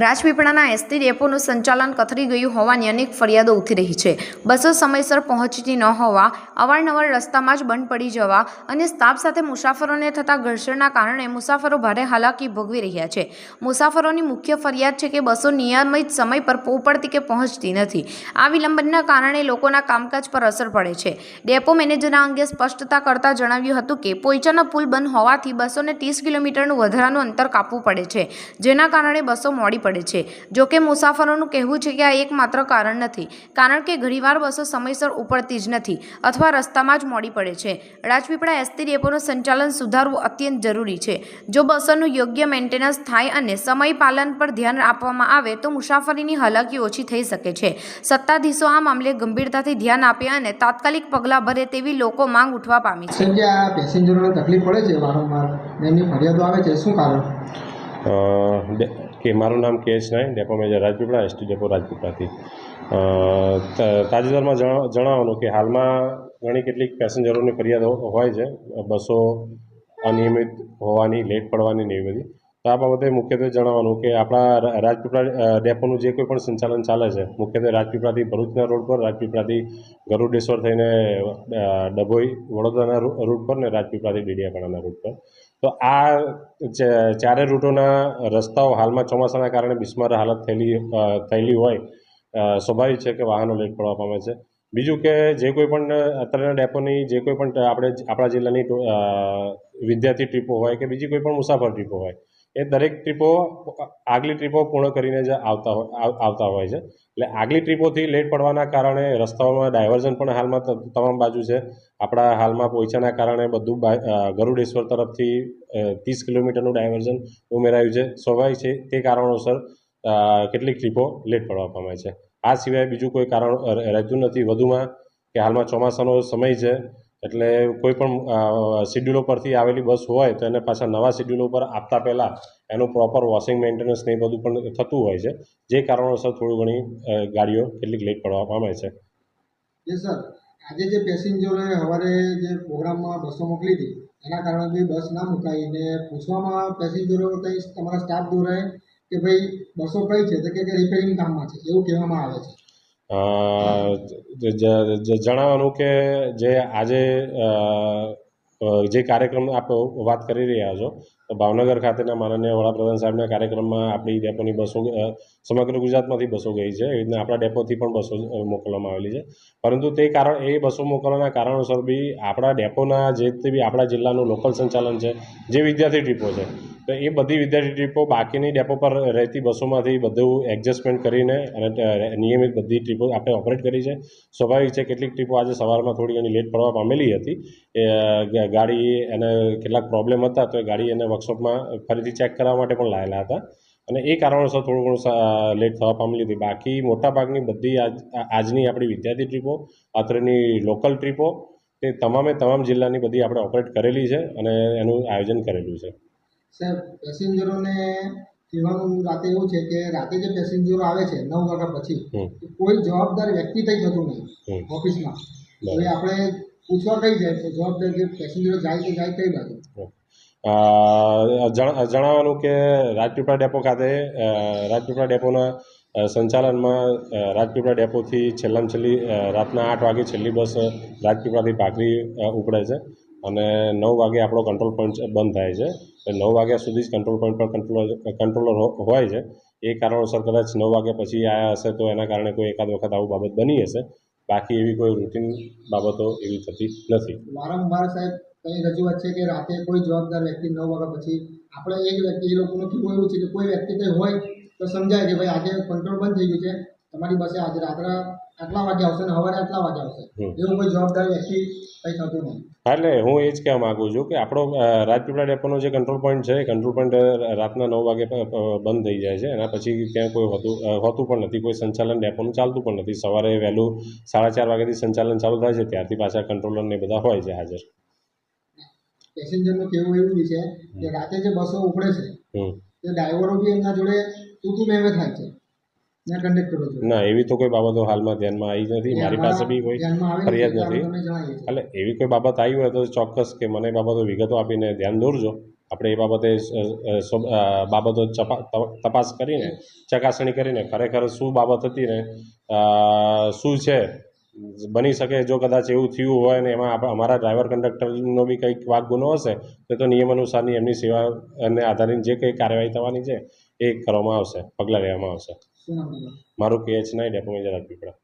રાજપીપળાના ST ડેપોનું સંચાલન કથળી ગયું હોવાની અનેક ફરિયાદો ઉઠી રહી છે। બસો સમયસર પહોંચતી ન હોવા, અવારનવાર રસ્તામાં જ બંધ પડી જવા અને સ્ટાફ સાથે મુસાફરોને થતા ઘર્ષણના કારણે મુસાફરો ભારે હાલાકી ભોગવી રહ્યા છે। મુસાફરોની મુખ્ય ફરિયાદ છે કે બસો નિયમિત સમય પર ઉપડતી કે પહોંચતી નથી। આ વિલંબના કારણે લોકોના કામકાજ પર અસર પડે છે। ડેપો મેનેજર આ અંગે સ્પષ્ટતા કરતા જણાવ્યું હતું કે પોઈચાનો પુલ બંધ હોવાથી બસોને 30 કિલોમીટરનું વધારાનું અંતર કાપવું પડે છે, જેના કારણે બસો મોડી પડે છે। જો કે મુસાફરોનું કહેવું છે કે આ એકમાત્ર કારણ નથી, કારણ કે ઘણીવાર બસો સમયસર ઉપડતી જ નથી અથવા રસ્તામાં જ મોડી પડે છે। રાજપીપળા એસટી ડેપોનું સંચાલન સુધારવું અત્યંત જરૂરી છે। જો બસોનું યોગ્ય મેન્ટેનન્સ થાય અને સમય પાલન પર ધ્યાન આપવામાં આવે તો મુસાફરીની હાલાકી ઓછી થઈ શકે છે। સત્તાધીશો આ મામલે ગંભીરતાથી ધ્યાન આપે અને તાત્કાલિક પગલાં ભરે તેવી લોકો માંગ ઉઠવા પામી છે। કે આ પેસેન્જરોને તકલીફ પડે છે વારંવાર, એમની ફરિયાદો આવે છે, શું કારણ? કે મારું નામ KS Nayak, depot manager Rajpipla, ST depot રાજપીપળાથી। તાજેતરમાં જણાવવાનું કે હાલમાં ઘણી કેટલીક પેસેન્જરોની ફરિયાદો હોય છે, બસો અનિયમિત હોવાની, લેટ પડવાની ને એવી બધી। તો આ બાબતે મુખ્યત્વે જણાવવાનું કે આપણા રાજપીપળા ડેપોનું જે કોઈ પણ સંચાલન ચાલે છે, મુખ્યત્વે રાજપીપળાથી ભરૂચના રોડ પર, રાજપીપળાથી ગરુડેશ્વર થઈને ડભોઈ વડોદરાના રૂટ પર ને રાજપીપળાથી ડેડિયાપાડાના રૂટ પર। તો આ ચારે રૂટોના રસ્તાઓ હાલમાં ચોમાસાના કારણે બિસ્માર હાલત થયેલી હોય, સ્વાભાવિક છે કે વાહનો લેટ પડવા પામે છે। બીજું કે જે કોઈ પણ અત્યારના ડેપોની જે કોઈ પણ આપણા જિલ્લાની વિદ્યાર્થી ટ્રીપો હોય કે બીજી કોઈ પણ મુસાફર ટ્રીપો હોય, એ દરેક ટ્રીપો આગલી ટ્રીપો પૂર્ણ કરીને જ આવતા હોય છે। એટલે આગલી ટ્રીપોથી લેટ પડવાના કારણે રસ્તાઓમાં ડાયવર્ઝન પણ હાલમાં તમામ બાજુ છે। આપણા હાલમાં પોઈચાના કારણે બધું ગરુડેશ્વર તરફથી 30 કિલોમીટરનું ડાયવર્ઝન ઉમેરાયું છે, સ્વાભાવિક છે તે કારણોસર કેટલીક ટ્રીપો લેટ પડવા પામે છે। આ સિવાય બીજું કોઈ કારણ રહેતું નથી। વધુમાં કે હાલમાં ચોમાસાનો સમય છે, એટલે કોઈ પણ શિડ્યુલો પરથી આવેલી બસ હોય તો એને પાછા નવા શિડ્યુલો પર આપતા પહેલાં એનું પ્રોપર વોશિંગ મેન્ટેનન્સ ને એ બધું પણ થતું હોય છે, જે કારણોસર થોડું ઘણી ગાડીઓ કેટલીક લેટ પડવા પામે છે। સર, આજે જે પેસેન્જરોએ સવારે જે પ્રોગ્રામમાં બસો મોકલી હતી એના કારણે બી બસ ના મુકાઈ ને પૂછવામાં પેસેન્જરો કંઈ તમારા સ્ટાફ દ્વારા કે ભાઈ બસો કઈ છે તો કે રિપેરિંગ કામમાં છે એવું કહેવામાં આવે છે। જણાવવાનું કે જે આજે જે કાર્યક્રમ આપ વાત કરી રહ્યા છો, તો ભાવનગર ખાતેના માનનીય વડાપ્રધાન સાહેબના કાર્યક્રમમાં આપણી ડેપોની બસો સમગ્ર ગુજરાતમાંથી બસો ગઈ છે, એવી રીતના આપણા ડેપોથી પણ બસો મોકલવામાં આવેલી છે। પરંતુ એ બસો મોકલવાના કારણોસર બી આપણા ડેપોના જે તે બી આપણા જિલ્લાનું લોકલ સંચાલન છે, જે વિદ્યાર્થી ટ્રીપો છે, તો એ બધી વિદ્યાર્થી ટ્રીપો બાકીની ડેપો પર રહેતી બસોમાંથી બધું એડજસ્ટમેન્ટ કરીને અને નિયમિત બધી ટ્રીપો આપણે ઓપરેટ કરી છે। સ્વાભાવિક છે કેટલીક ટ્રીપો આજે સવારમાં થોડી ઘણી લેટ પડવા પામેલી હતી, ગાડી એને કેટલાક પ્રોબ્લેમ હતા તો એ ગાડી એને વર્કશોપમાં ફરીથી ચેક કરવા માટે પણ લાયેલા હતા અને એ કારણોસર થોડું ઘણું લેટ થવા પામેલી હતી। બાકી મોટાભાગની બધી આજની આપણી વિદ્યાર્થી ટ્રીપો, અત્રેની લોકલ ટ્રીપો, તે તમામ જિલ્લાની બધી આપણે ઓપરેટ કરેલી છે અને એનું આયોજન કરેલું છે। સાહેબ, પેસેન્જરોને કહેવાનું રાતે એવું છે કે રાતે જે પેસેન્જરો આવે છે 9 વાગ્યા પછી, કોઈ જવાબદાર વ્યક્તિ થઈ જતું નહીં ઓફિસમાં, હવે આપણે પૂછવા કઈ જાય તો જવાબદાર જે પેસેન્જરો જાય તો જાય કઈ બાજુ? જણાવવાનું કે રાજપીપળા ડેપો ખાતે રાજપીપળા ડેપોના સંચાલનમાં રાજપીપળા ડેપોથી છેલ્લામાં છેલ્લી રાતના 8 વાગે છેલ્લી બસ રાજપીપળાથી ભાખરી ઉપડે છે અને 9 વાગે આપણો કંટ્રોલ પોઈન્ટ બંધ થાય છે। 9 વાગ્યા સુધી જ કંટ્રોલ પોઈન્ટ પર કંટ્રોલર હોય છે। એ કારણોસર કદાચ 9 વાગ્યા પછી આવ્યા હશે તો એના કારણે કોઈ એકાદ વખત આવું બાબત બની હશે, બાકી એવી કોઈ રૂટીન બાબતો એવી થતી નથી। વારંવાર સાહેબ કંઈ રજૂઆત છે કે રાતે કોઈ જવાબદાર વ્યક્તિ 9 વાગ્યા પછી, આપણે એક વ્યક્તિ એ લોકોનું કેવું એવું છે કે કોઈ વ્યક્તિ કંઈ હોય તો સમજાય કે ભાઈ આજે કંટ્રોલ બંધ થઈ ગયું છે, તમારી પાસે આજે રાત્રે આટલા વાગે આવશે ને સવારે આટલા વાગે આવશે, એવું કોઈ જવાબદાર વ્યક્તિ કંઈ થતું નહીં। એટલે હું એ જ કહેવા માગું છું કે આપણો રાજપીપળા ડેપોનો જે કંટ્રોલ પોઈન્ટ છે, એ કંટ્રોલ પોઈન્ટ રાતના 9 વાગે બંધ થઈ જાય છે, એના પછી ત્યાં કોઈ હોતું પણ નથી, કોઈ સંચાલન ડેપોનું ચાલતું પણ નથી। સવારે વહેલું 4:30 વાગ્યાથી સંચાલન ચાલુ થાય છે, ત્યારથી પાછા કંટ્રોલર ને બધા હોય છે હાજર। પેસેન્જરનું કેવું એવું બી છે કે રાતે જે બસો ઉપડે છે તે ડ્રાઈવરો બી એમના જોડે તૂતું મેમે થાય છે ને કંડક્ટરો જોડે। ના, એવી તો કોઈ બાબતો હાલમાં ધ્યાનમાં આવી નથી, મારી પાસે બી કોઈ ફરિયાદ નથી। એટલે એવી કોઈ બાબત આવી હોય તો ચોક્કસ કે મને બાબતો વિગતો આપીને ધ્યાન દોરજો, આપણે એ બાબતે બાબતો તપાસ કરીને ચકાસણી કરીને ખરેખર શું બાબત હતી ને શું છે. બની શકે જો કદાચ એવું થયું હોય ને એમાં અમારા ડ્રાઈવર કંડક્ટરનો બી કંઈક વાક ગુનો હશે તો નિયમ અનુસારની એમની સેવાને આધારિત જે કંઈ કાર્યવાહી થવાની છે એ કરવામાં આવશે, પગલાં લેવામાં આવશે. શું નામ તમારું? મારું KH9 ડેપો મેનેજર રાજપીપળા.